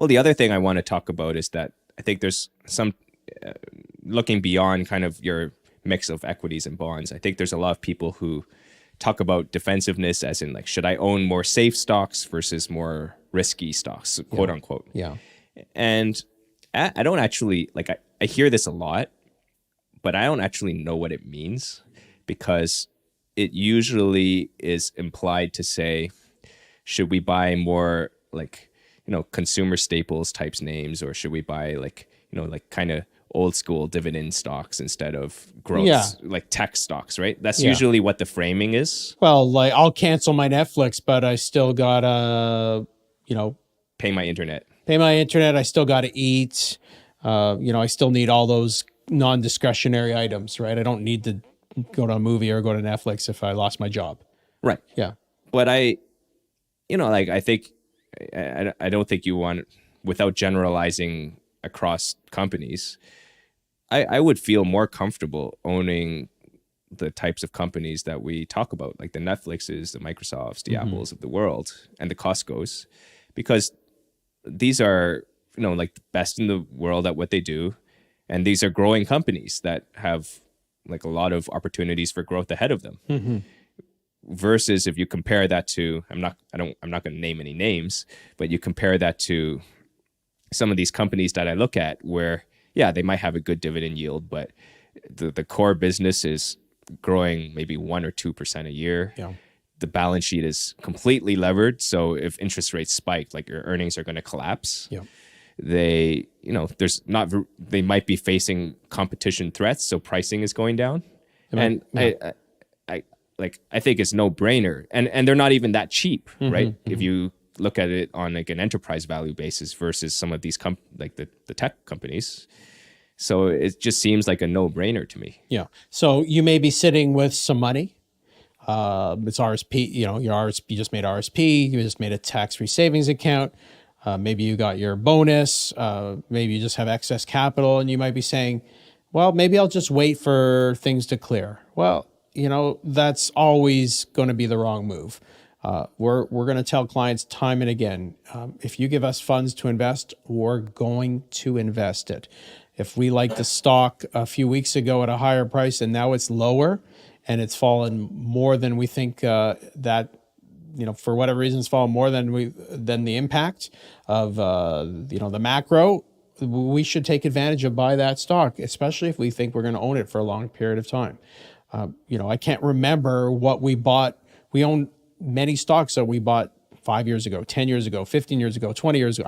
Well, the other thing I want to talk about is that I think there's some looking beyond kind of your mix of equities and bonds. I think there's a lot of people who talk about defensiveness as in like, should I own more safe stocks versus more risky stocks, quote unquote. Yeah. And I don't actually like, I hear this a lot, but I don't actually know what it means, because it usually is implied to say, should we buy more like, consumer staples types names, or should we buy like, like kind of old school dividend stocks instead of growth, like tech stocks, right? That's usually what the framing is. Well, like I'll cancel my Netflix, but I still gotta, pay my internet. I still gotta eat. I still need all those non-discretionary items, right? I don't need to go to a movie or go to Netflix if I lost my job. Right. Yeah. But I think, I don't think you want, without generalizing across companies, I would feel more comfortable owning the types of companies that we talk about, like the Netflixes, the Microsofts, the Apples of the world, and the Costcos, because these are, like the best in the world at what they do. And these are growing companies that have like a lot of opportunities for growth ahead of them. Versus if you compare that to, I'm not going to name any names, but you compare that to some of these companies that I look at where, they might have a good dividend yield, but the core business is growing maybe 1 or 2% a year. Yeah. The balance sheet is completely levered. So if interest rates spike, like your earnings are going to collapse. Yeah. They, they might be facing competition threats. So pricing is going down. I think it's no brainer, and they're not even that cheap, right? If you look at it on like an enterprise value basis versus some of these like the tech companies. So it just seems like a no brainer to me. Yeah. So you may be sitting with some money. It's RSP, your RSP, you just made RSP, you just made a tax-free savings account. Maybe you got your bonus. Maybe you just have excess capital, and you might be saying, well, maybe I'll just wait for things to clear. Well, that's always going to be the wrong move. We're going to tell clients time and again, if you give us funds to invest, we're going to invest it. If we like the stock a few weeks ago at a higher price and now it's lower and it's fallen more than we think that, for whatever reason it's fallen more than the impact of, the macro, we should take advantage of buy that stock, especially if we think we're going to own it for a long period of time. I can't remember what we bought. We own many stocks that we bought 5 years ago, 10 years ago, 15 years ago, 20 years ago.